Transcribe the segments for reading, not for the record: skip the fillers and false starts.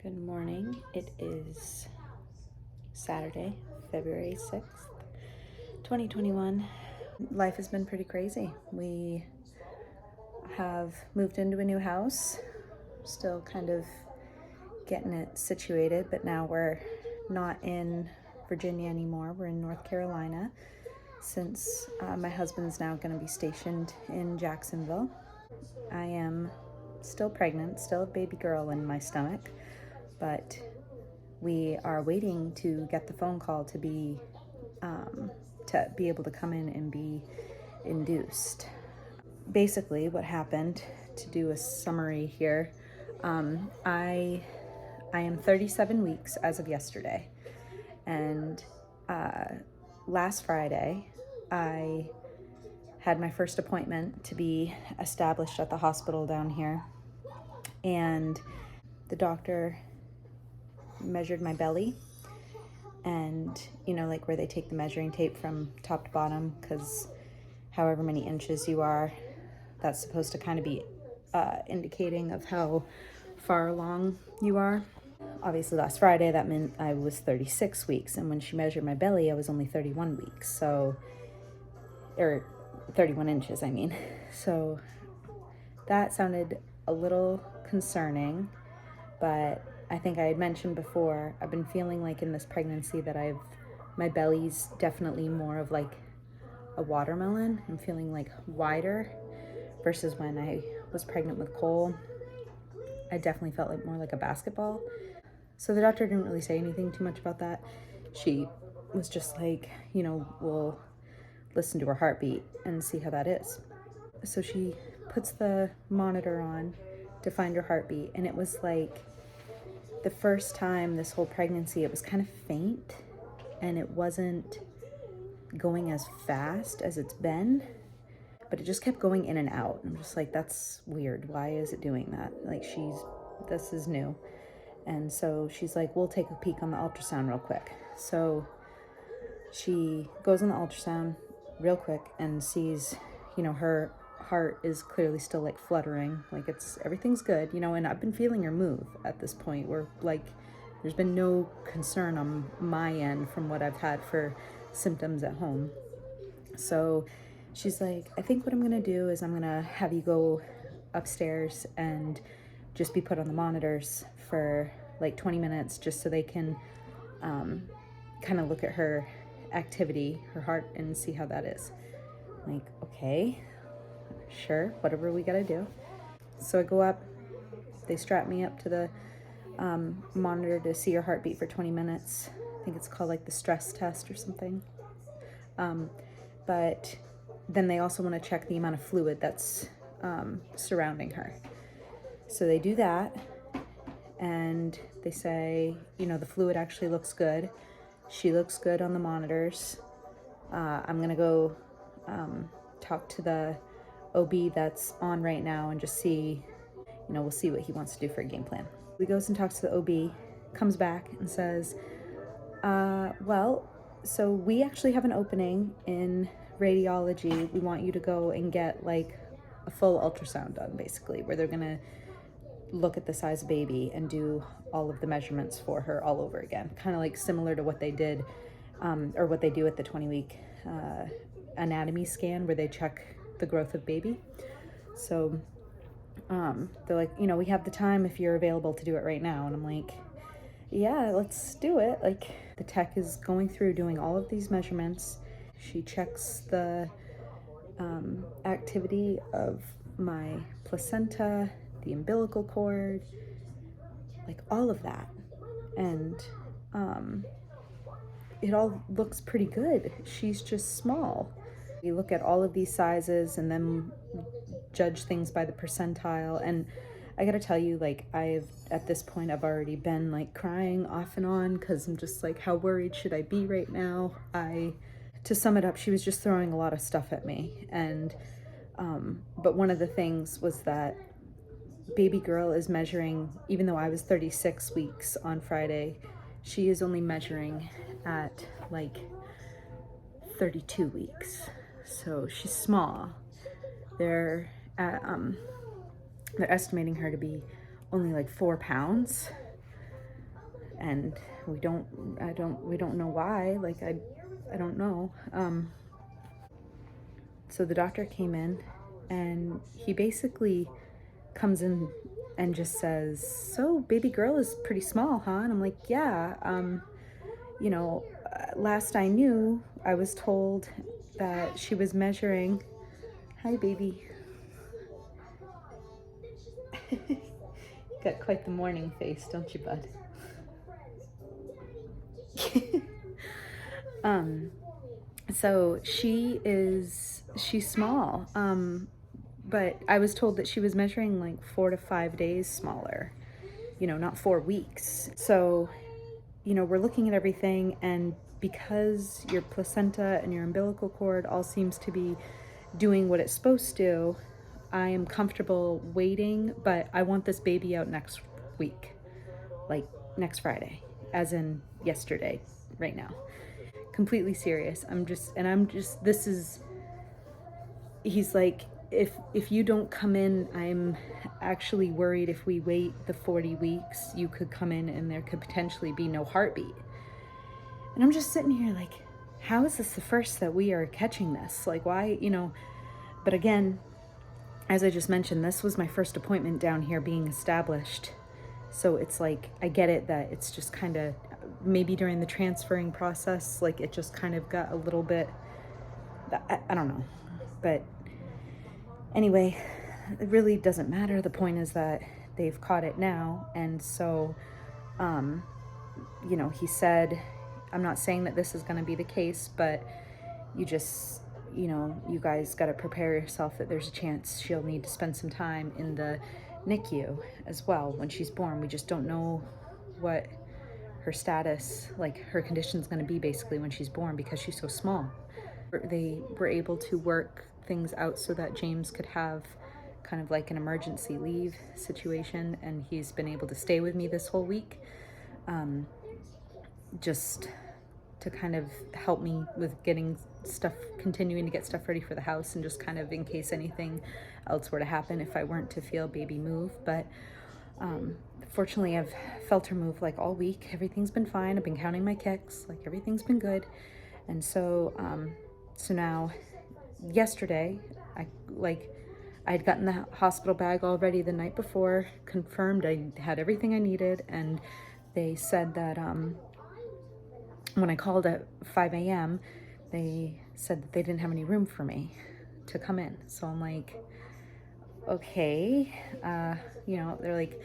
Good morning. It is Saturday, February 6th, 2021. Life has been pretty crazy. We have moved into a new house, still kind of getting it situated, but now we're not in Virginia anymore. We're in North Carolina since my husband's now going to be stationed in Jacksonville. I am still pregnant, still a baby girl in my stomach, but we are waiting to get the phone call to be able to come in and be induced. Basically, what happened, to do a summary here, I am 37 weeks as of yesterday, and last Friday I had my first appointment to be established at the hospital down here, and the doctor measured my belly, and like where they take the measuring tape from top to bottom, because however many inches you are, that's supposed to kind of be indicating of how far along you are. Obviously last Friday that meant I was 36 weeks, and when she measured my belly I was only 31 weeks, or 31 inches I mean. So that sounded a little concerning, but I think I had mentioned before, I've been feeling like in this pregnancy that my belly's definitely more of like a watermelon. I'm feeling like wider versus when I was pregnant with Cole. I definitely felt like more like a basketball. So the doctor didn't really say anything too much about that. She was just like, we'll listen to her heartbeat and see how that is. So she puts the monitor on to find her heartbeat, and it was like the first time this whole pregnancy, it was kind of faint, and it wasn't going as fast as it's been, but it just kept going in and out. I'm just like, that's weird. Why is it doing that? Like, this is new. And so she's like, we'll take a peek on the ultrasound real quick. So she goes on the ultrasound real quick and sees, her heart is clearly still like fluttering, like everything's good, and I've been feeling her move at this point where like there's been no concern on my end from what I've had for symptoms at home. So she's like, I think what I'm gonna do is I'm gonna have you go upstairs and just be put on the monitors for like 20 minutes just so they can kind of look at her activity, her heart, and see how that is. Like, okay, sure, whatever we gotta do. So I go up, they strap me up to the monitor to see her heartbeat for 20 minutes. I think it's called like the stress test or something. But then they also want to check the amount of fluid that's surrounding her. So they do that, and they say, the fluid actually looks good. She looks good on the monitors. I'm going to go talk to the OB that's on right now and just see, we'll see what he wants to do for a game plan. He goes and talks to the OB, comes back and says, so we actually have an opening in radiology. We want you to go and get like a full ultrasound done, basically, where they're going to look at the size of baby and do all of the measurements for her all over again. Kind of like similar to what they did, or what they do at the 20-week anatomy scan where they check the growth of baby. So they're like, we have the time if you're available to do it right now. And I'm like, yeah, let's do it. Like, the tech is going through doing all of these measurements. She checks the activity of my placenta, the umbilical cord, like all of that. And it all looks pretty good. She's just small. We look at all of these sizes and then judge things by the percentile. And I gotta tell you, like, at this point, I've already been like crying off and on because I'm just like, how worried should I be right now? To sum it up, she was just throwing a lot of stuff at me. And, but one of the things was that baby girl is measuring, even though I was 36 weeks on Friday, she is only measuring at like 32 weeks. So she's small. They're estimating her to be only like 4 pounds. and we don't know why. Like, I don't know. So the doctor came in, and he basically comes in and just says, "So baby girl is pretty small, huh?" And I'm like, "Yeah, last I knew, I was told that she was measuring." Hi, baby. Got quite the morning face, don't you, bud? So she's small. But I was told that she was measuring like 4 to 5 days smaller, not 4 weeks. So, we're looking at everything, and because your placenta and your umbilical cord all seems to be doing what it's supposed to, I am comfortable waiting, but I want this baby out next week, like next Friday, as in yesterday, right now. Completely serious. This is, he's like, if you don't come in, I'm actually worried if we wait the 40 weeks, you could come in and there could potentially be no heartbeat. And I'm just sitting here like, how is this the first that we are catching this? Like, why, but again, as I just mentioned, this was my first appointment down here being established. So it's like, I get it that it's just kind of, maybe during the transferring process, like it just kind of got a little bit, I don't know. But anyway, it really doesn't matter. The point is that they've caught it now. And so, he said, I'm not saying that this is going to be the case, but you just, you guys got to prepare yourself that there's a chance she'll need to spend some time in the NICU as well when she's born. We just don't know what her status, like her condition is going to be basically when she's born because she's so small. They were able to work things out so that James could have kind of like an emergency leave situation, and he's been able to stay with me this whole week, just to kind of help me with getting stuff, continuing to get stuff ready for the house, and just kind of in case anything else were to happen if I weren't to feel baby move. But fortunately, I've felt her move like all week. Everything's been fine. I've been counting my kicks, like everything's been good. And so now yesterday, I had gotten the hospital bag already the night before, confirmed I had everything I needed, and they said that when I called at 5 a.m., they said that they didn't have any room for me to come in. So I'm like, okay, they're like,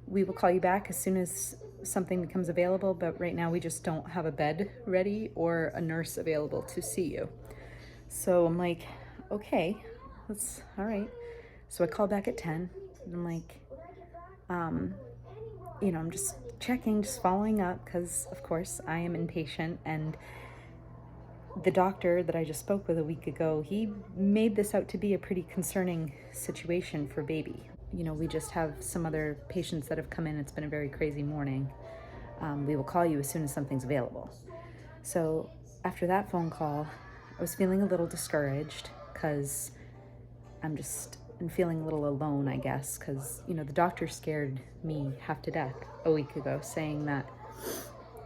we will call you back as soon as something becomes available, but right now we just don't have a bed ready or a nurse available to see you. So I'm like, okay, that's all right. So I called back at 10, and I'm like, I'm just checking, just following up, because of course I am impatient, and the doctor that I just spoke with a week ago, he made this out to be a pretty concerning situation for baby. We just have some other patients that have come in. It's been a very crazy morning. We will call you as soon as something's available. So after that phone call, I was feeling a little discouraged because I'm feeling a little alone, I guess, because, the doctor scared me half to death a week ago, saying that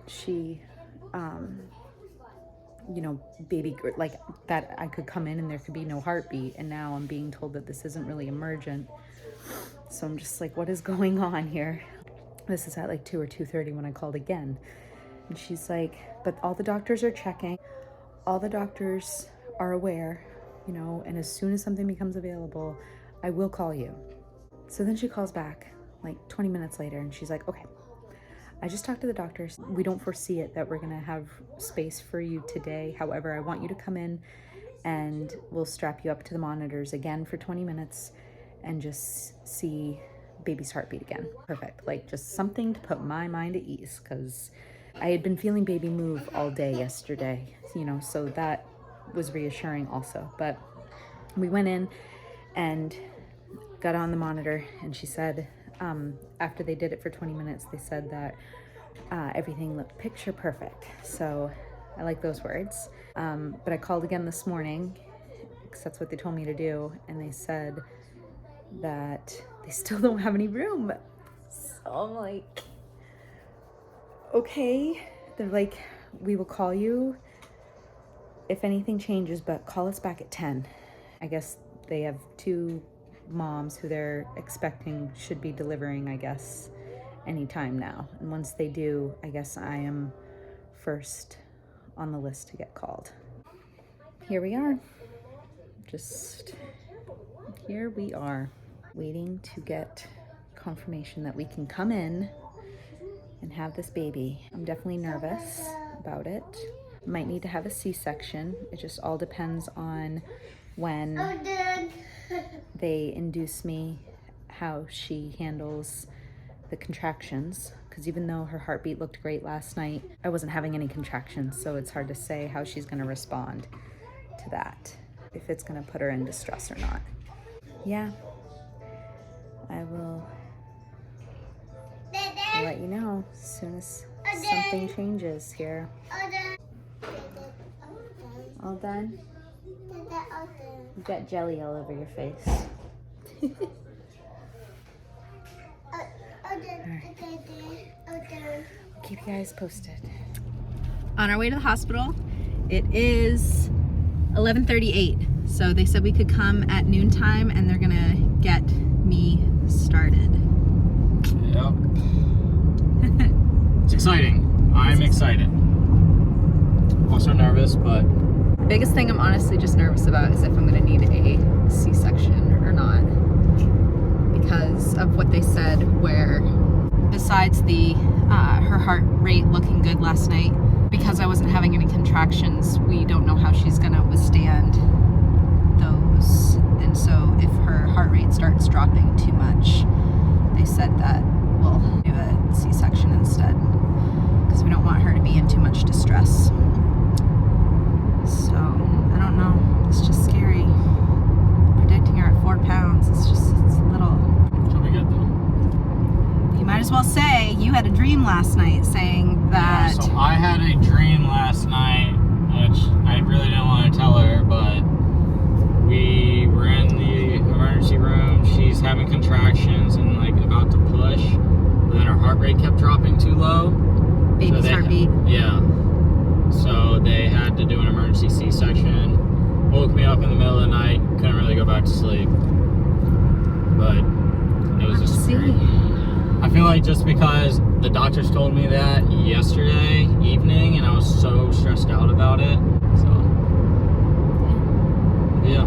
she, baby, like that I could come in and there could be no heartbeat. And now I'm being told that this isn't really emergent. So I'm just like, what is going on here? This is at like 2 or 2:30 when I called again. And she's like, but all the doctors are checking. All the doctors are aware, and as soon as something becomes available, I will call you. So then she calls back like 20 minutes later, and she's like, okay, I just talked to the doctors. We don't foresee it that we're going to have space for you today. However, I want you to come in and we'll strap you up to the monitors again for 20 minutes and just see baby's heartbeat again. Perfect. Like just something to put my mind at ease, because I had been feeling baby move all day yesterday, so that was reassuring also. But we went in and got on the monitor, and she said, after they did it for 20 minutes, they said that everything looked picture perfect. So I like those words. But I called again this morning, because that's what they told me to do, and they said that they still don't have any room. So I'm like, okay. They're like, we will call you if anything changes, but call us back at 10. I guess they have 2 moms who they're expecting should be delivering, I guess, anytime now. And once they do, I guess I am first on the list to get called. Here we are. Just here we are, waiting to get confirmation that we can come in and have this baby. I'm definitely nervous about it. Might need to have a C-section. It just all depends on when they induce me, how she handles the contractions. Because even though her heartbeat looked great last night, I wasn't having any contractions, so it's hard to say how she's gonna respond to that, if it's gonna put her in distress or not. Yeah, I will let you know as soon as something changes here. All done? You got jelly all over your face. I'll keep you guys posted. On our way to the hospital, it is 11:38. So they said we could come at noontime and they're gonna get me started. Yep. It's exciting. I'm excited. Also nervous, but The biggest thing I'm honestly just nervous about is if I'm gonna need a C-section or not. Because of what they said, where besides the her heart rate looking good last night, because I wasn't having any contractions, we don't know how she's gonna withstand those. And so if her heart rate starts dropping too much, they said that we'll do a C-section instead, because we don't want her to be in too much distress. So I don't know, it's just scary. Predicting her at 4 pounds, it's a little. she'll be good though. You might as well say you had a dream last night saying that. Yeah, so I had a dream last night, which I really didn't want to tell her, but we were in the emergency room. She's having contractions and like about to push, but then her heart rate kept dropping too low. Baby's heartbeat. Yeah. So they had to do an emergency C-section. Woke me up in the middle of the night. Couldn't really go back to sleep. But it was just scary. I feel like just because the doctors told me that yesterday evening and I was so stressed out about it. So, yeah.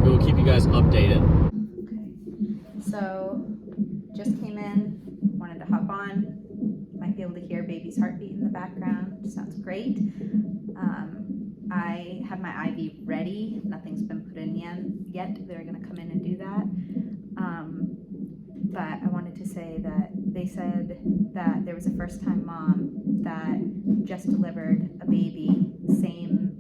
We'll keep you guys updated. Okay. So, just came in, wanted to hop on. Might be able to hear baby's heartbeat in the background. Sounds great. I have my IV ready. Nothing's been put in yet. They're going to come in and do that. But I wanted to say that they said that there was a first-time mom that just delivered a baby, same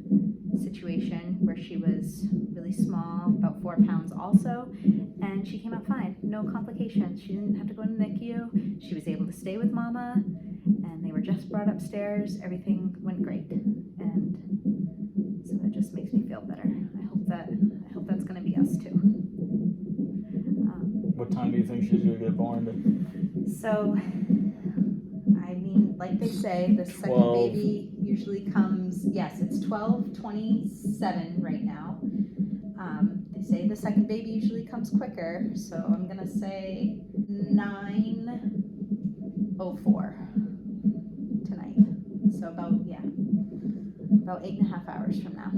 situation where she was really small, about 4 pounds also, and she came out fine, no complications. She didn't have to go in the NICU. She was able to stay with mama, and they were just brought upstairs. Everything went great, and so that just makes me feel better. I hope that's going to be us too. What time do you think she's going to get born? So, I mean, like they say, the second 12. baby usually comes, yes, it's 12:27 right now. They say the second baby usually comes quicker, so I'm gonna say 9:04 tonight. So about 8.5 hours from now.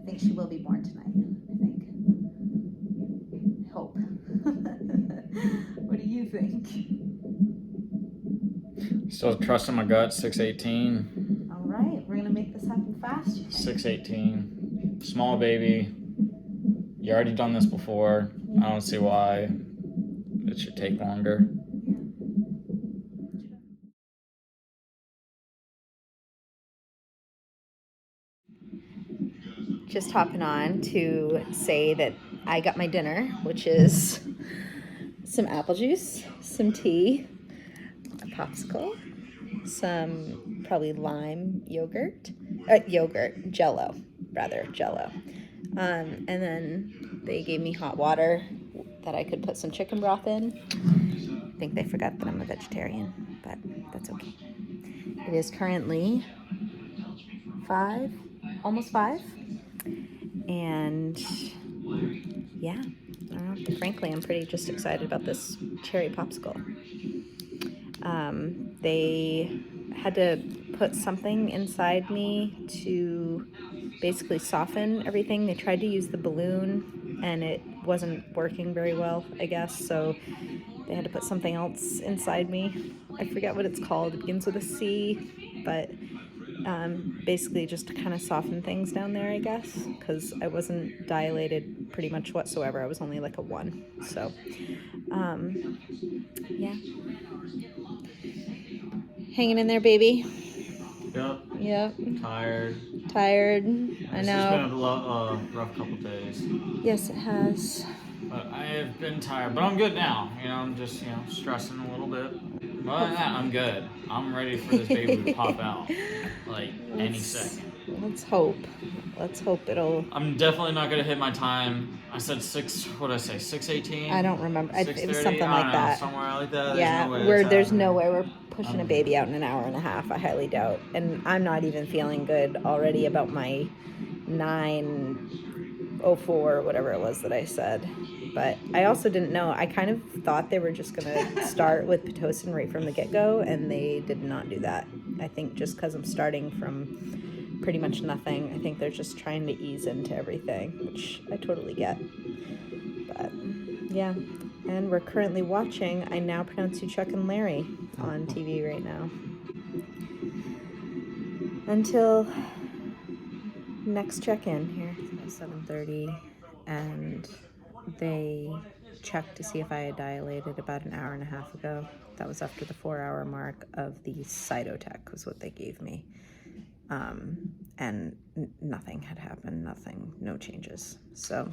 I think she will be born tonight, I think. I hope. What do you think? Still trusting my gut, 6'18". All right, we're gonna make this happen fast. 6'18". Small baby. You already done this before. I don't see why it should take longer. Just hopping on to say that I got my dinner, which is some apple juice, some tea, a popsicle, some probably lime jello. And then they gave me hot water that I could put some chicken broth in. think they forgot that I'm a vegetarian, but that's okay. It is currently 5, almost 5. And yeah, I don't know. Frankly, I'm pretty just excited about this cherry popsicle. They had to put something inside me to basically soften everything. They tried to use the balloon and it wasn't working very well, I guess. So they had to put something else inside me. I forget what it's called. It begins with a C, but basically just to kind of soften things down there, I guess, because I wasn't dilated pretty much whatsoever. I was only like a 1. So, yeah. Hanging in there, baby. Yep. Yep. Tired. Tired. I It's just been know. a rough couple days. Yes, it has. But I have been tired. But I'm good now. You know, I'm just, stressing a little bit. But other than that, I'm good. I'm ready for this baby to pop out. Like, any second. Let's hope. Let's hope it'll... I'm definitely not going to hit my time. I said 6, what did I say, 6:18? I don't remember. It was something I like don't know, that. somewhere like that. Yeah, there's no way we're pushing a baby out in an hour and a half. I highly doubt. And I'm not even feeling good already about my 9:04, whatever it was that I said. But I also didn't know. I kind of thought they were just going to start with Pitocin right from the get-go, and they did not do that. I think just because I'm starting from pretty much nothing, I think they're just trying to ease into everything, which I totally get. But, yeah. And we're currently watching I Now Pronounce You Chuck and Larry on TV right now. Until next check-in here. It's 7:30, and they checked to see if I had dilated about an hour and a half ago. That was after the 4-hour mark of the Cytotec was what they gave me. And nothing had happened, no changes. So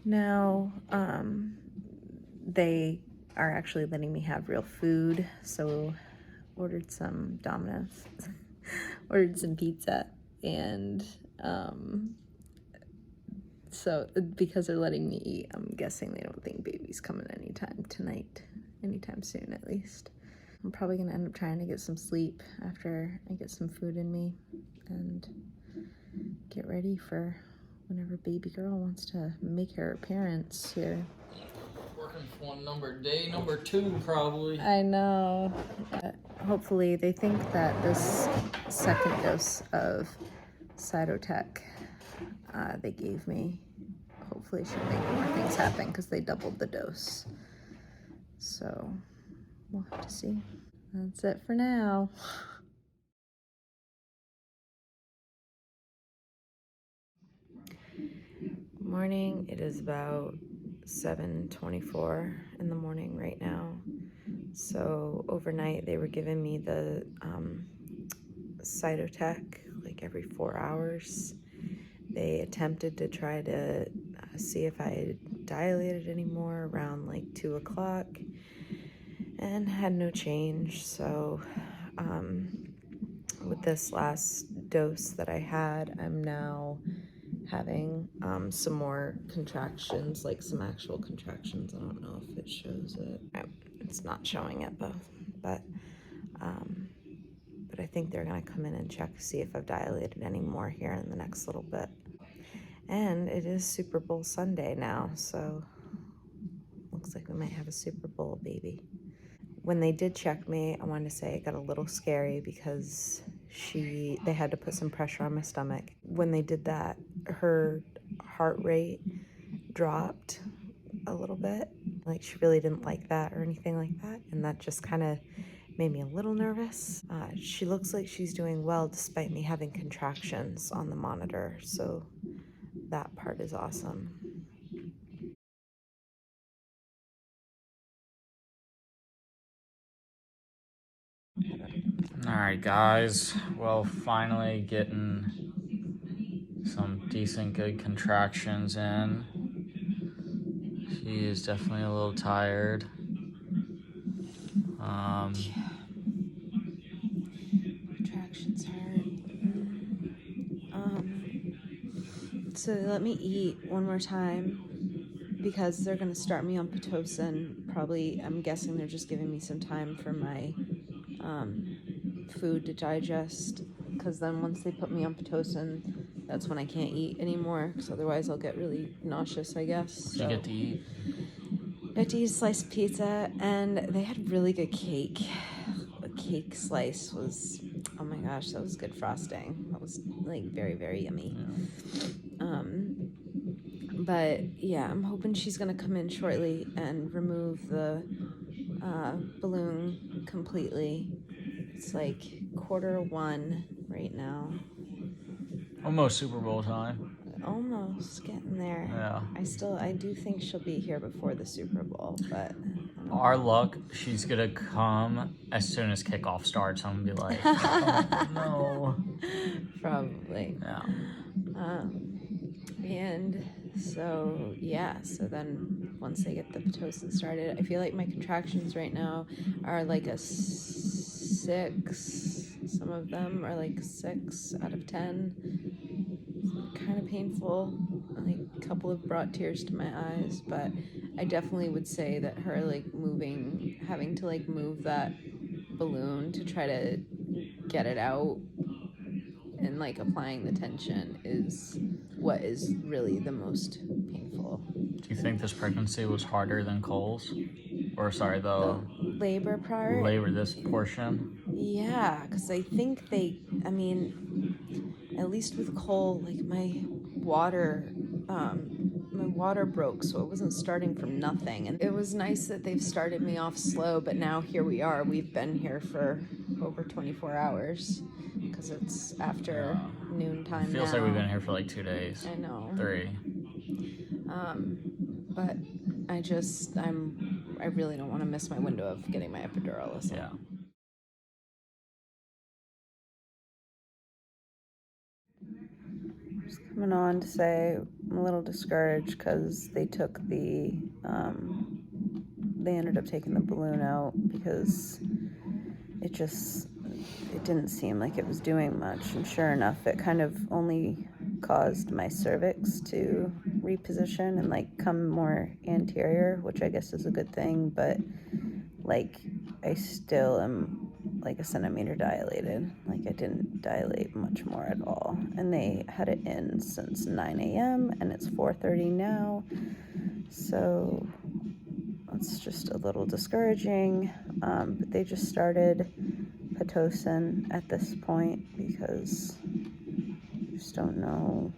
now they are actually letting me have real food. So ordered some Domino's, ordered some pizza, and so because they're letting me eat, I'm guessing they don't think baby's coming anytime soon at least. I'm probably gonna end up trying to get some sleep after I get some food in me and get ready for whenever baby girl wants to make her appearance here. Working for day number 2 probably. I know. Hopefully they think that this second dose of Cytotec they gave me hopefully should make more things happen because they doubled the dose. So we'll have to see. That's it for now. Morning. It is about 7:24 in the morning right now. So overnight they were giving me the Cytotec like every 4 hours. They attempted to try to see if I had dilated anymore around like 2 o'clock and had no change. So with this last dose that I had, I'm now having some more contractions, like some actual contractions. I don't know if it shows it. It's not showing it though, but I think they're gonna come in and check to see if I've dilated any more here in the next little bit. And it is Super Bowl Sunday now, so looks like we might have a Super Bowl baby. When they did check me, I wanted to say it got a little scary because they had to put some pressure on my stomach. When they did that, her heart rate dropped a little bit. Like she really didn't like that or anything like that, and that just kind of made me a little nervous. She looks like she's doing well despite me having contractions on the monitor, so that part is awesome. Alright guys, well finally getting some decent good contractions in. She is definitely a little tired. Contractions hurt. So they let me eat one more time because they're gonna start me on Pitocin I'm guessing they're just giving me some time for my food to digest, because then once they put me on Pitocin, that's when I can't eat anymore, because otherwise I'll get really nauseous, I guess. What did you get to eat? Got to eat a slice of pizza, and they had really good cake. The cake slice was, oh my gosh, that was good frosting. That was like very, very yummy. Yeah. But yeah, I'm hoping she's gonna come in shortly and remove the balloon completely. It's like 1:15 right now. Almost Super Bowl time. Almost getting there. Yeah. I do think she'll be here before the Super Bowl, but Our luck, she's gonna come as soon as kickoff starts. I'm gonna be like, oh, no. Probably. Yeah. And so yeah, so then once they get the Pitocin started, I feel like my contractions right now are like a 6. Some of them are like 6 out of 10. Kind of painful. Like a couple have brought tears to my eyes, but I definitely would say that her like having to like move that balloon to try to get it out and like applying the tension is what is really the most painful. Do you think this pregnancy was harder than Cole's? Or sorry, the labor part? This portion? Yeah, because I think at least with Cole, like my water broke, so it wasn't starting from nothing. And it was nice that they've started me off slow, but now here we are. We've been here for over 24 hours because it's after noontime. Feels like we've been here for like 2 days. I know. 3. But I really don't want to miss my window of getting my epidural. Yeah. Just coming on to say I'm a little discouraged because they ended up taking the balloon out because it didn't seem like it was doing much, and sure enough, it kind of only caused my cervix to reposition and like come more anterior, which I guess is a good thing, but like I still am like a centimeter dilated. Like I didn't dilate much more at all, and they had it in since 9 a.m. and it's 4:30 now, so it's just a little discouraging. But they just started Pitocin at this point because I just don't know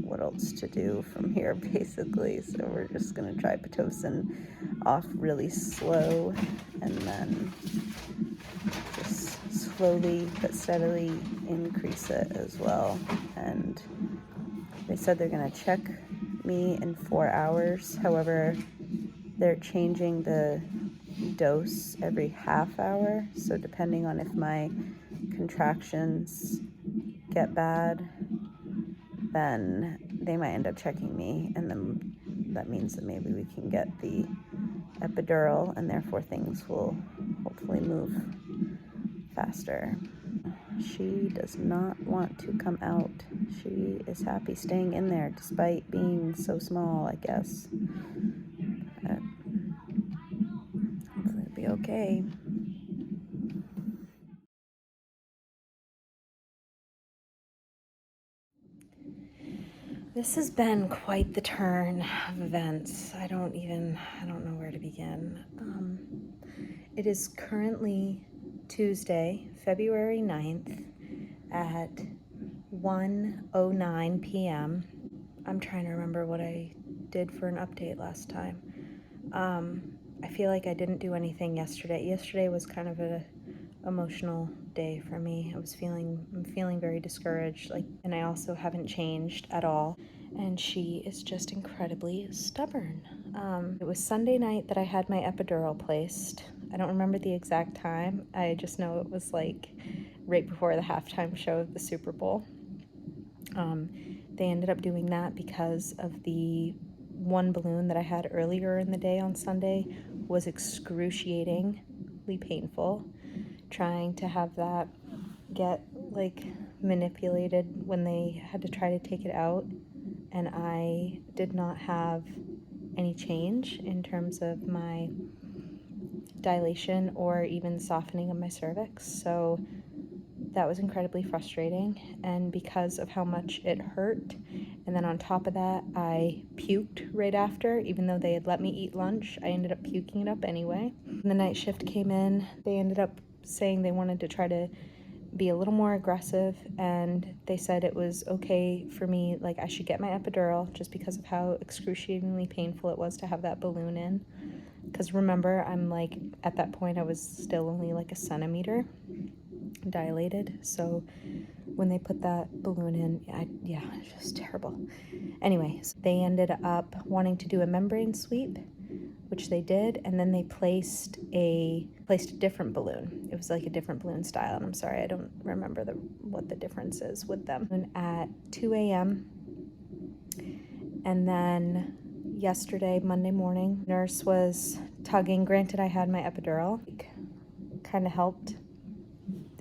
what else to do from here, basically. So we're just gonna try Pitocin off really slow, and then just slowly but steadily increase it as well. And they said they're gonna check me in 4 hours. However, they're changing the dose every half hour, so depending on if my contractions get bad, then they might end up checking me, and then that means that maybe we can get the epidural, and therefore things will hopefully move faster. She does not want to come out. She is happy staying in there despite being so small, I guess. Hopefully it'll be okay. This has been quite the turn of events. I don't know where to begin. It is currently Tuesday, February 9th at 1:09 p.m. I'm trying to remember what I did for an update last time. I feel like I didn't do anything yesterday. Yesterday was kind of a emotional day for me. I'm feeling very discouraged, and I also haven't changed at all. And she is just incredibly stubborn. It was Sunday night that I had my epidural placed. I don't remember the exact time. I just know it was like right before the halftime show of the Super Bowl. They ended up doing that because of the one balloon that I had earlier in the day on Sunday was excruciatingly painful. Trying to have that get manipulated when they had to try to take it out, and I did not have any change in terms of my dilation or even softening of my cervix. So that was incredibly frustrating. And because of how much it hurt, and then on top of that, I puked right after, even though they had let me eat lunch, I ended up puking it up anyway. When the night shift came in, they ended up saying they wanted to try to be a little more aggressive, and they said it was okay for me, like I should get my epidural just because of how excruciatingly painful it was to have that balloon in. Because remember, I'm like, at that point I was still only like a centimeter dilated, so when they put that balloon in, it's just terrible. Anyway, so they ended up wanting to do a membrane sweep, which they did, and then they placed a different balloon. It was like a different balloon style, and I'm sorry, I don't remember what the difference is with them. At 2 a.m. And then yesterday, Monday morning, nurse was tugging. Granted, I had my epidural. Kind of helped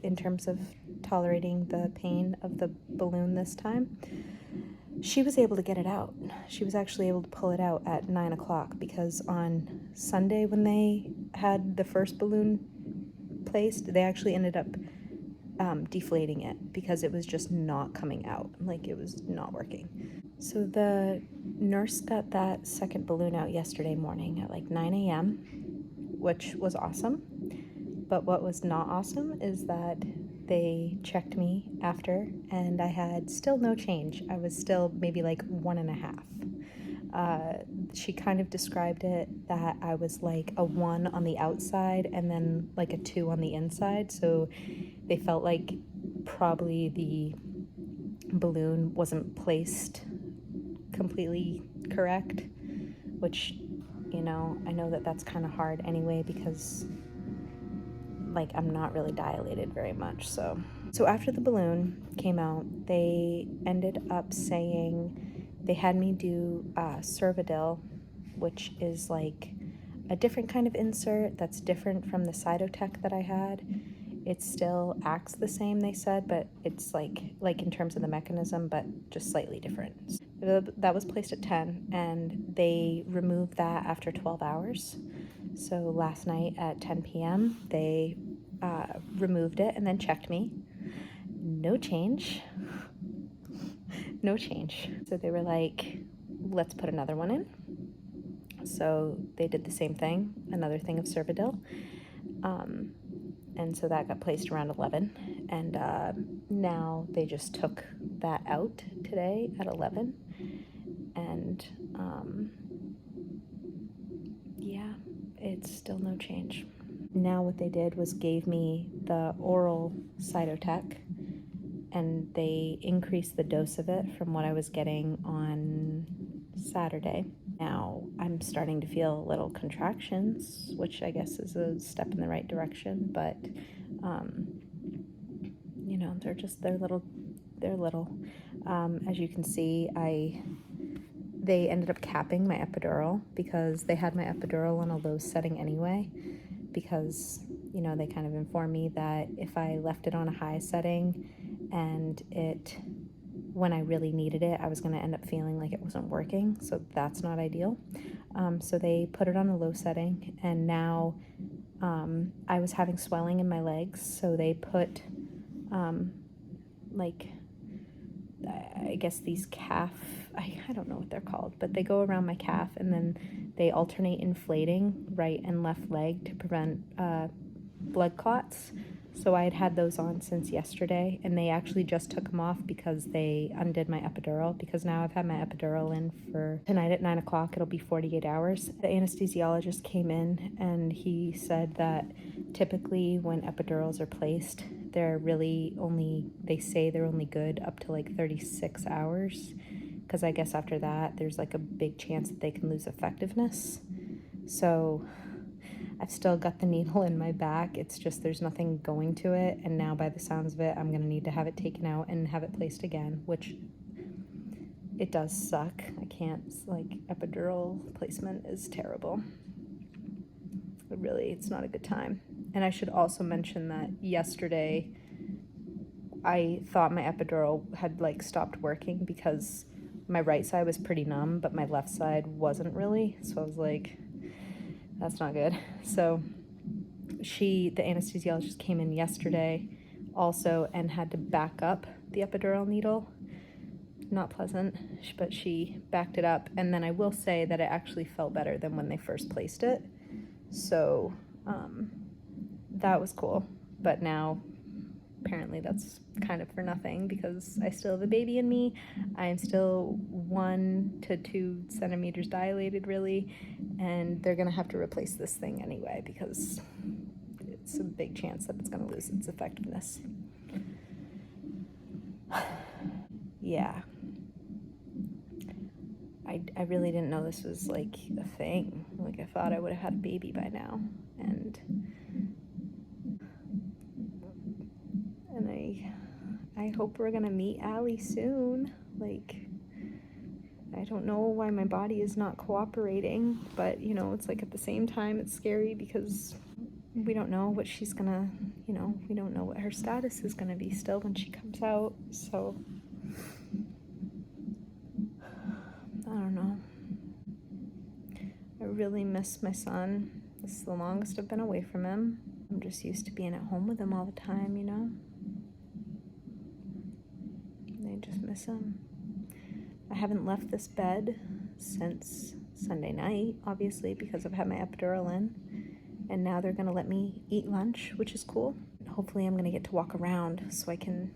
in terms of tolerating the pain of the balloon this time. She was able to get it out. She was actually able to pull it out at 9 o'clock, because on Sunday when they had the first balloon placed, they actually ended up deflating it because it was just not coming out. Like, it was not working. So the nurse got that second balloon out yesterday morning at like 9 a.m., which was awesome. But what was not awesome is that they checked me after, and I had still no change. I was still maybe like 1.5. She kind of described it that I was like a 1 on the outside and then like a 2 on the inside. So they felt like probably the balloon wasn't placed completely correct, which, you know, I know that that's kind of hard anyway, because like I'm not really dilated very much. So after the balloon came out, they ended up saying they had me do Cervidil, which is like a different kind of insert that's different from the Cytotec that I had. It still acts the same, they said, but it's like in terms of the mechanism, but just slightly different. That was placed at 10, and they removed that after 12 hours. So last night at 10 p.m., they removed it and then checked me. No change. No change. So they were like, let's put another one in. So they did the same thing, another thing of Cervidil. And so that got placed around 11. And now they just took that out today at 11. And it's still no change. Now what they did was gave me the oral Cytotec, and they increased the dose of it from what I was getting on Saturday. Now I'm starting to feel little contractions, which I guess is a step in the right direction, but you know, they're little. As you can see, they ended up capping my epidural, because they had my epidural on a low setting anyway, because, you know, they kind of informed me that if I left it on a high setting and when I really needed it, I was going to end up feeling like it wasn't working, so that's not ideal. So they put it on a low setting, and now I was having swelling in my legs, so they put I guess these calf, I don't know what they're called, but they go around my calf, and then they alternate inflating right and left leg to prevent blood clots. So I had those on since yesterday, and they actually just took them off because they undid my epidural, because now I've had my epidural in for tonight at 9 o'clock. It'll be 48 hours. The anesthesiologist came in, and he said that typically when epidurals are placed, they say they're only good up to like 36 hours, because I guess after that there's like a big chance that they can lose effectiveness. So I've still got the needle in my back. It's just there's nothing going to it, and now by the sounds of it, I'm going to need to have it taken out and have it placed again, which it does suck. I can't, epidural placement is terrible. But really, it's not a good time. And I should also mention that yesterday I thought my epidural had stopped working, because my right side was pretty numb, but my left side wasn't really. So I was like, that's not good. So The anesthesiologist came in yesterday also and had to back up the epidural needle. Not pleasant, but she backed it up. And then I will say that it actually felt better than when they first placed it. So that was cool. But now apparently that's kind of for nothing because I still have a baby in me. I'm still 1 to 2 centimeters dilated, really, and they're gonna have to replace this thing anyway because it's a big chance that it's gonna lose its effectiveness. Yeah. I really didn't know this was like a thing. Like, I thought I would have had a baby by now, and I hope we're gonna meet Allie soon. Like, I don't know why my body is not cooperating, but you know, it's like at the same time it's scary because we don't know what she's gonna, you know, we don't know what her status is gonna be still when she comes out. So I don't know. I really miss my son. This is the longest I've been away from him. I'm just used to being at home with him all the time, you know? I just miss him. I haven't left this bed since Sunday night, obviously, because I've had my epidural in. And now they're gonna let me eat lunch, which is cool. Hopefully I'm gonna get to walk around so I can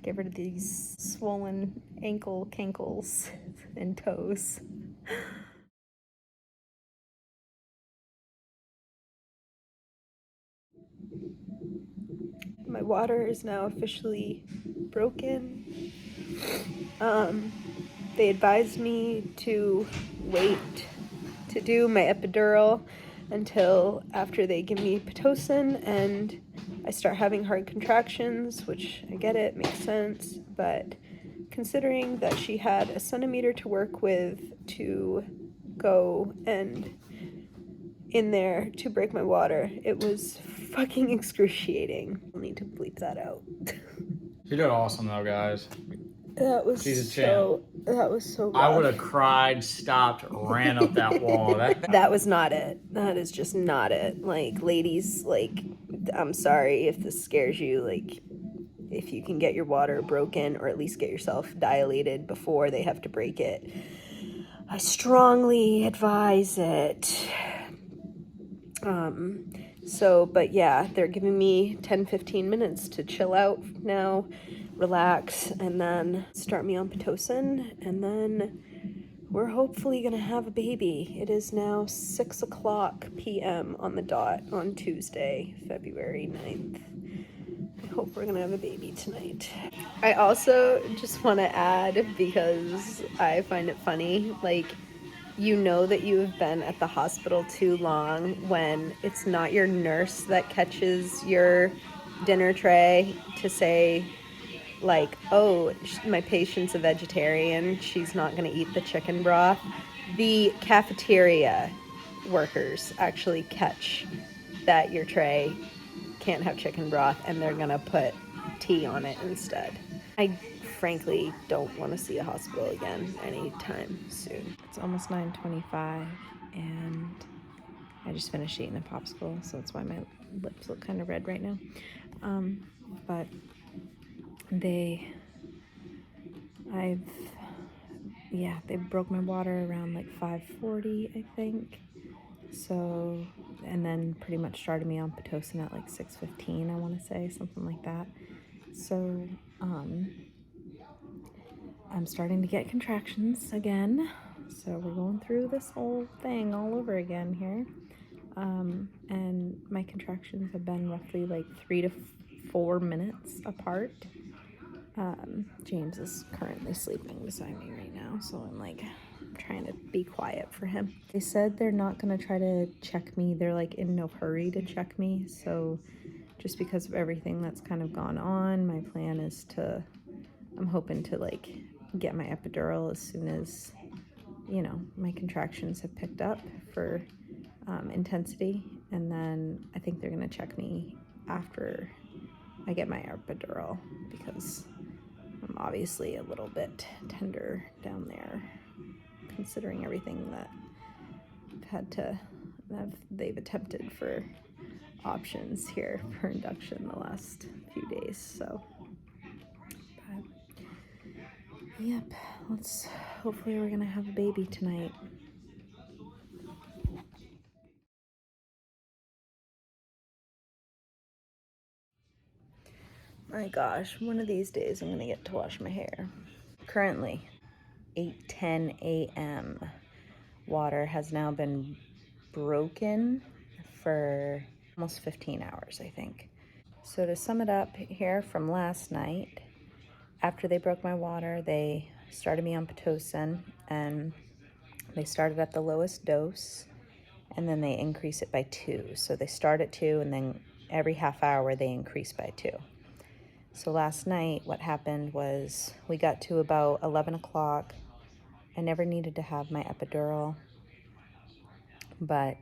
get rid of these swollen cankles, and toes. My water is now officially broken. They advised me to wait to do my epidural until after they give me Pitocin and I start having hard contractions, which I get it, makes sense, but considering that she had a centimeter to work with to go and in there to break my water, it was fucking excruciating. I'll need to bleep that out. She did awesome though, guys. That was She's a champ. That was so rough. I would have cried, stopped, ran up that wall. That was not it. That is just not it. Like, ladies, like, I'm sorry if this scares you. Like, if you can get your water broken or at least get yourself dilated before they have to break it, I strongly advise it. But yeah, they're giving me 10-15 minutes to chill out now, relax, and then start me on Pitocin, and then we're hopefully gonna have a baby. It is now 6:00 p.m. on the dot on Tuesday, February 9th. I hope we're gonna have a baby tonight. I also just want to add, because I find it funny, like, you know that you have been at the hospital too long when it's not your nurse that catches your dinner tray to say, like, oh, my patient's a vegetarian, she's not going to eat the chicken broth. The cafeteria workers actually catch that your tray can't have chicken broth and they're going to put tea on it instead. I frankly don't want to see a hospital again anytime soon. It's almost 9:25 and I just finished eating a popsicle, so that's why my lips look kind of red right now. But they broke my water around like 5:40, I think. So, and then pretty much started me on Pitocin at like 6:15, I want to say, something like that. So, I'm starting to get contractions again. So we're going through this whole thing all over again here. And my contractions have been roughly like 3 to 4 minutes apart. James is currently sleeping beside me right now, so I'm like trying to be quiet for him. They said they're not gonna try to check me. They're like in no hurry to check me. So just because of everything that's kind of gone on, my plan is I'm hoping to like get my epidural as soon as, you know, my contractions have picked up for intensity, and then I think they're gonna check me after I get my epidural because I'm obviously a little bit tender down there considering everything that they've attempted for options here for induction the last few days. So, but, yep, hopefully we're gonna have a baby tonight. My gosh, one of these days I'm gonna get to wash my hair. Currently, 8:10 a.m. Water has now been broken for almost 15 hours, I think. So to sum it up here from last night, after they broke my water, they started me on Pitocin, and they started at the lowest dose, and then they increase it by 2. So they start at 2, and then every half hour they increase by 2. So last night, what happened was we got to about 11 o'clock. I never needed to have my epidural, but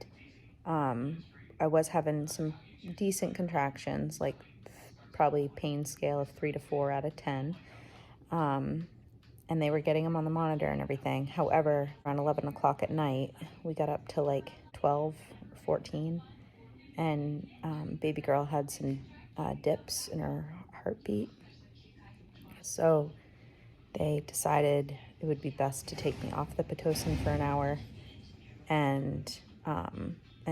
I was having some decent contractions, like probably pain scale of 3 to 4 out of 10. And they were getting them on the monitor and everything. However, around 11 o'clock at night, we got up to like 12, 14, and baby girl had some dips in her heartbeat. So they decided it would be best to take me off the Pitocin for an hour and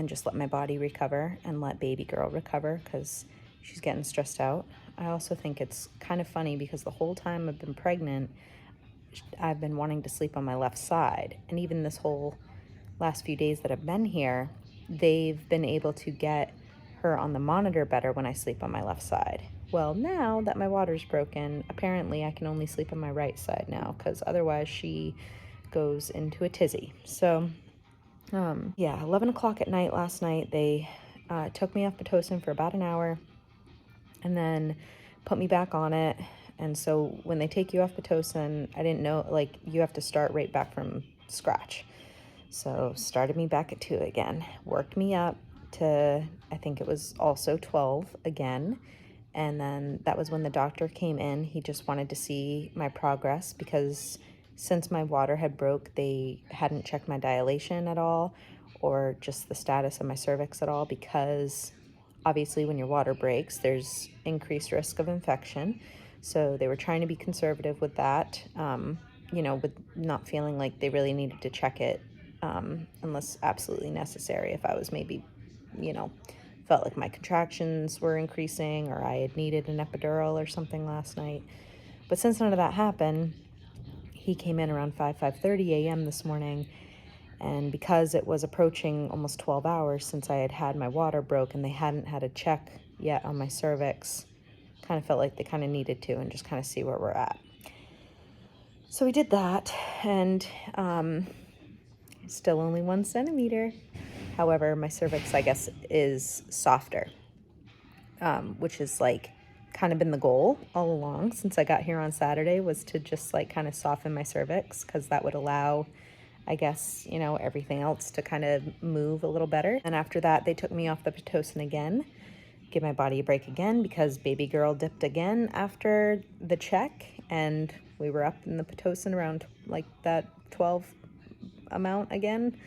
just let my body recover and let baby girl recover because she's getting stressed out. I also think it's kind of funny because the whole time I've been pregnant, I've been wanting to sleep on my left side. And even this whole last few days that I've been here, they've been able to get her on the monitor better when I sleep on my left side. Well, now that my water's broken, apparently I can only sleep on my right side now because otherwise she goes into a tizzy. So, yeah, 11 o'clock at night last night, they took me off Pitocin for about an hour and then put me back on it. And so when they take you off Pitocin, I didn't know, like, you have to start right back from scratch. So started me back at 2 again, worked me up to, I think it was also 12 again. And then that was when the doctor came in. He just wanted to see my progress because since my water had broke, they hadn't checked my dilation at all or just the status of my cervix at all because obviously when your water breaks, there's increased risk of infection. So they were trying to be conservative with that, with not feeling like they really needed to check it unless absolutely necessary. If I was maybe, felt like my contractions were increasing or I had needed an epidural or something last night. But since none of that happened, he came in around 5:30 a.m. this morning. And because it was approaching almost 12 hours since I had had my water broke and they hadn't had a check yet on my cervix, kind of felt like they kind of needed to and just kind of see where we're at. So we did that, and still only 1 centimeter. However, my cervix, I guess, is softer, which is like kind of been the goal all along since I got here on Saturday, was to just like kind of soften my cervix because that would allow, I guess, everything else to kind of move a little better. And after that, they took me off the Pitocin again, give my body a break again because baby girl dipped again after the check, and we were up in the Pitocin around like that 12 amount again.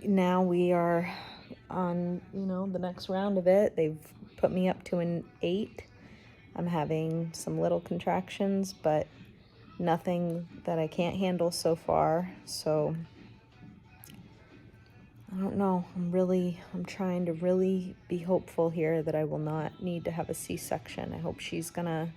Now we are on, the next round of it. They've put me up to an 8. I'm having some little contractions, but nothing that I can't handle so far. So I don't know. I'm trying to really be hopeful here that I will not need to have a C-section. I hope she's gonna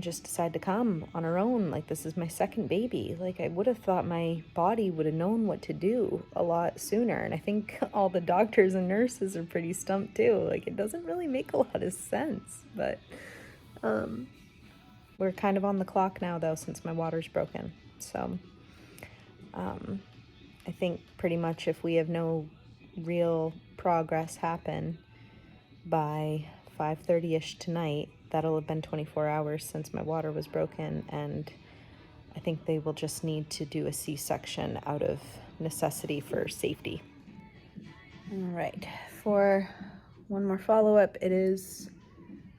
just decide to come on her own. Like, this is my second baby. Like, I would have thought my body would have known what to do a lot sooner. And I think all the doctors and nurses are pretty stumped too. Like, it doesn't really make a lot of sense. But we're kind of on the clock now, though, since my water's broken. So I think pretty much if we have no real progress happen by 5:30ish tonight, that'll have been 24 hours since my water was broken, and I think they will just need to do a C-section out of necessity for safety. All right, for one more follow-up, it is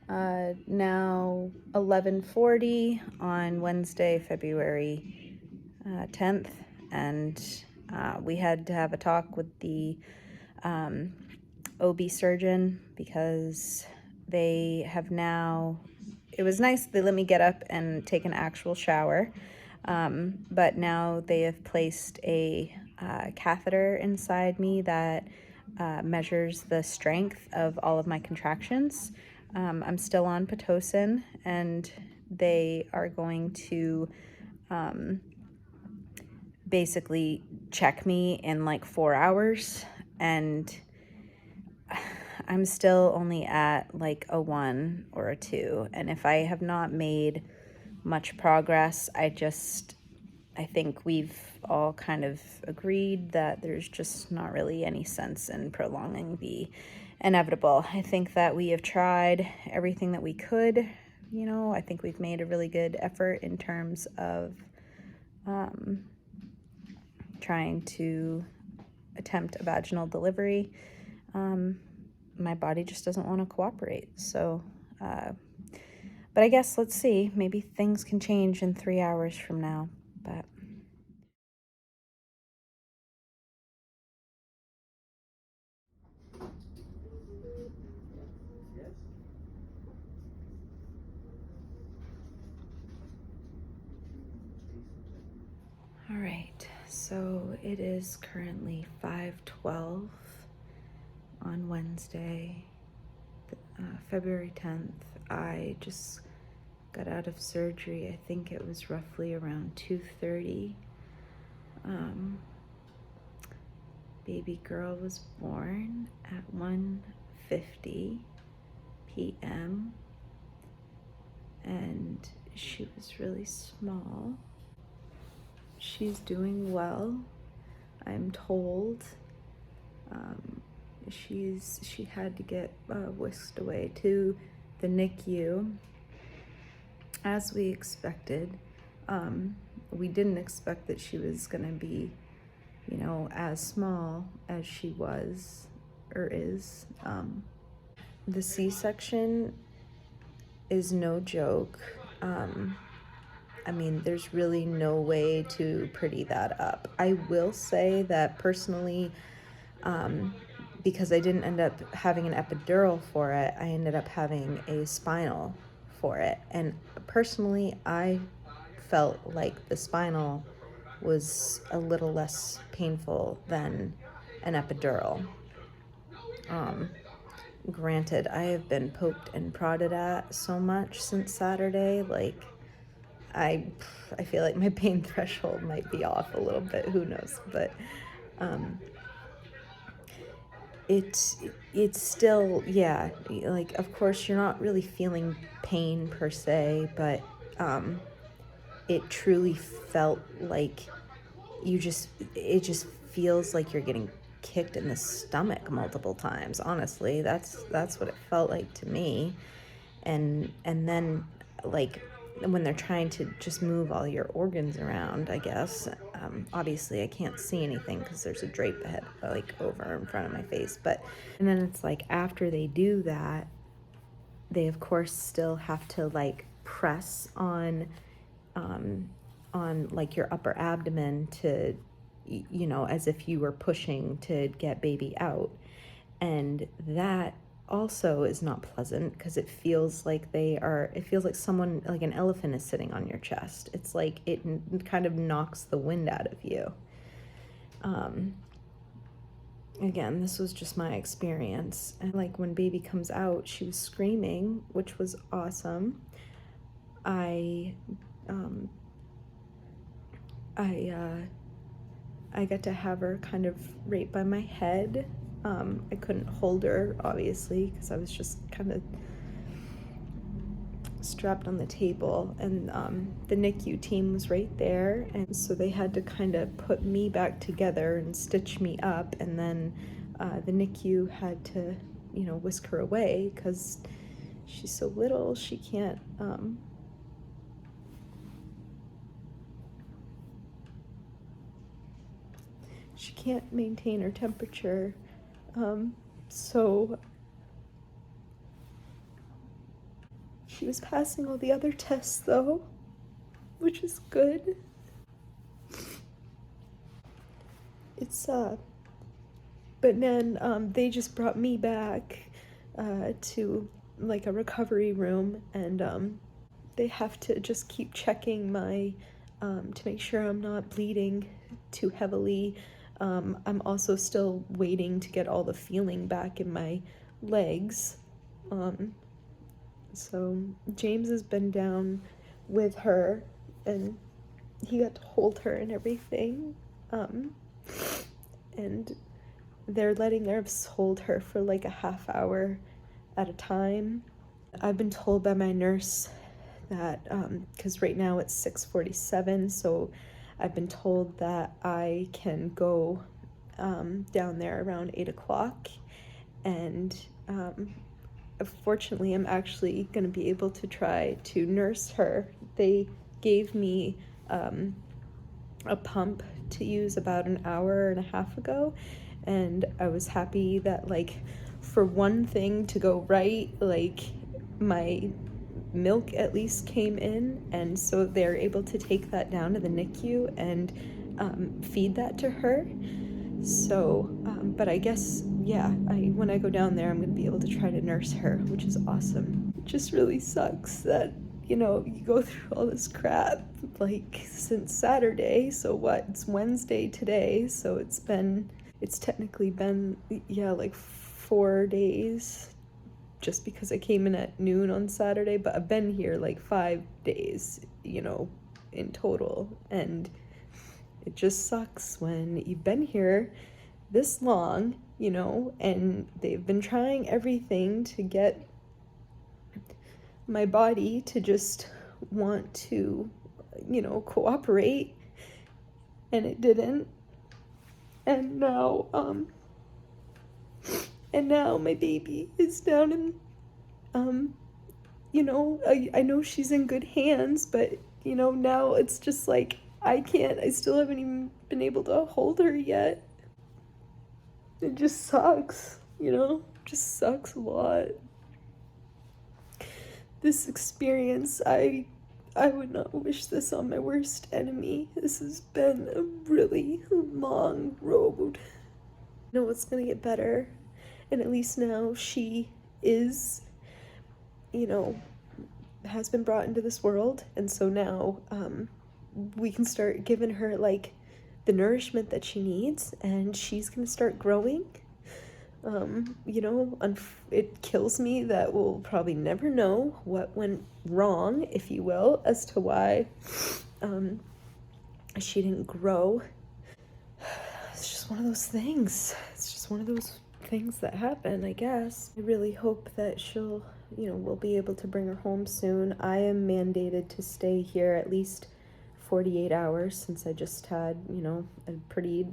now 11:40 on Wednesday, February 10th, and we had to have a talk with the OB surgeon because they have now, it was nice they let me get up and take an actual shower, but now they have placed a catheter inside me that measures the strength of all of my contractions. I'm still on Pitocin, and they are going to basically check me in like 4 hours, and I'm still only at like a 1 or a 2. And if I have not made much progress, I think we've all kind of agreed that there's just not really any sense in prolonging the inevitable. I think that we have tried everything that we could. I think we've made a really good effort in terms of trying to attempt a vaginal delivery. My body just doesn't want to cooperate. So, but I guess let's see. Maybe things can change in 3 hours from now. But all right. So it is currently 5:12 on Wednesday, February 10th. I just got out of surgery. I think it was roughly around 2:30. Baby girl was born at 1:50 p.m. and she was really small. She's doing well, I'm told. She had to get whisked away to the NICU, as we expected. We didn't expect that she was gonna be, as small as she was or is. The C-section is no joke. I mean, there's really no way to pretty that up. I will say that personally, because I didn't end up having an epidural for it, I ended up having a spinal for it. And personally, I felt like the spinal was a little less painful than an epidural. Granted, I have been poked and prodded at so much since Saturday, like I feel like my pain threshold might be off a little bit, who knows, but it's still, yeah, like of course you're not really feeling pain per se, but it truly felt like it just feels like you're getting kicked in the stomach multiple times. Honestly, that's what it felt like to me. And then like when they're trying to just move all your organs around, I guess, obviously I can't see anything because there's a drape ahead, like over in front of my face, but and then it's like after they do that, they of course still have to like press on like your upper abdomen to, as if you were pushing to get baby out. And that also is not pleasant because it feels like someone, like an elephant is sitting on your chest. It's like it kind of knocks the wind out of you. Again, this was just my experience. And like when baby comes out, she was screaming, which was awesome. I got to have her kind of right by my head. I couldn't hold her, obviously, because I was just kind of strapped on the table, and the NICU team was right there, and so they had to kind of put me back together and stitch me up, and then the NICU had to, whisk her away because she's so little, she can't maintain her temperature. So she was passing all the other tests though, which is good. It's but then they just brought me back to like a recovery room, and they have to just keep checking my to make sure I'm not bleeding too heavily. I'm also still waiting to get all the feeling back in my legs. So James has been down with her, and he got to hold her and everything. And they're letting us hold her for like a half hour at a time. I've been told by my nurse that, because right now it's 6:47, so I've been told that I can go down there around 8 o'clock, and fortunately I'm actually going to be able to try to nurse her. They gave me a pump to use about an hour and a half ago, and I was happy that, like, for one thing to go right, like, my milk at least came in, and so they're able to take that down to the NICU and feed that to her. So, but I guess, yeah, when I go down there, I'm gonna be able to try to nurse her, which is awesome. It just really sucks that, you know, you go through all this crap, like, since Saturday. So what, it's Wednesday today, so it's technically been, yeah, like 4 days, just because I came in at noon on Saturday, but I've been here like 5 days, you know, in total. And it just sucks when you've been here this long, you know, and they've been trying everything to get my body to just want to, you know, cooperate, and it didn't. And now my baby is down in, you know, I know she's in good hands, but, you know, now it's just like, I still haven't even been able to hold her yet. It just sucks, you know, just sucks a lot. This experience, I would not wish this on my worst enemy. This has been a really long road. I know it's gonna get better, and at least now she is, you know, has been brought into this world, and so now we can start giving her like the nourishment that she needs, and she's gonna start growing. You know, it kills me that we'll probably never know what went wrong, if you will, as to why she didn't grow. It's just one of those things. It's just one of those things that happen, I guess. I really hope that she'll, you know, we'll be able to bring her home soon. I am mandated to stay here at least 48 hours since I just had, you know, a pretty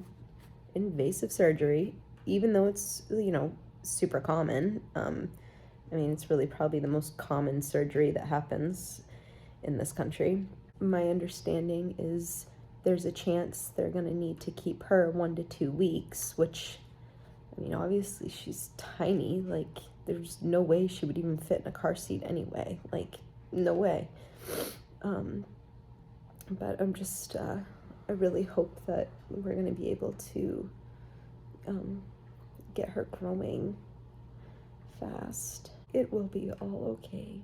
invasive surgery, even though it's, you know, super common. I mean, it's really probably the most common surgery that happens in this country. My understanding is there's a chance they're going to need to keep her 1 to 2 weeks, which, I mean, obviously she's tiny. Like, there's no way she would even fit in a car seat anyway. Like, no way. But I'm just, I really hope that we're going to be able to get her growing fast. It will be all okay.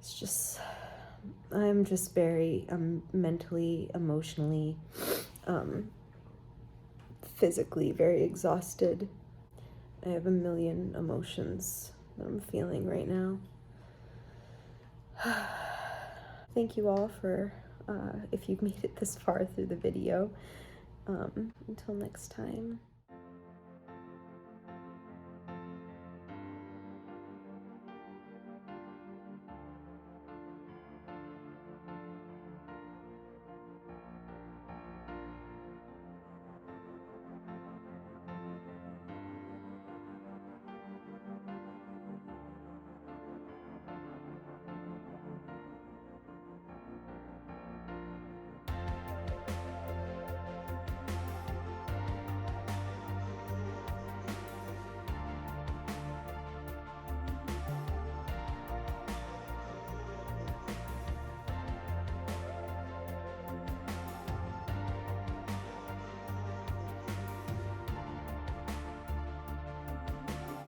It's just, I'm just mentally, emotionally, physically very exhausted. I have a million emotions that I'm feeling right now. Thank you all for, if you've made it this far through the video. Until next time.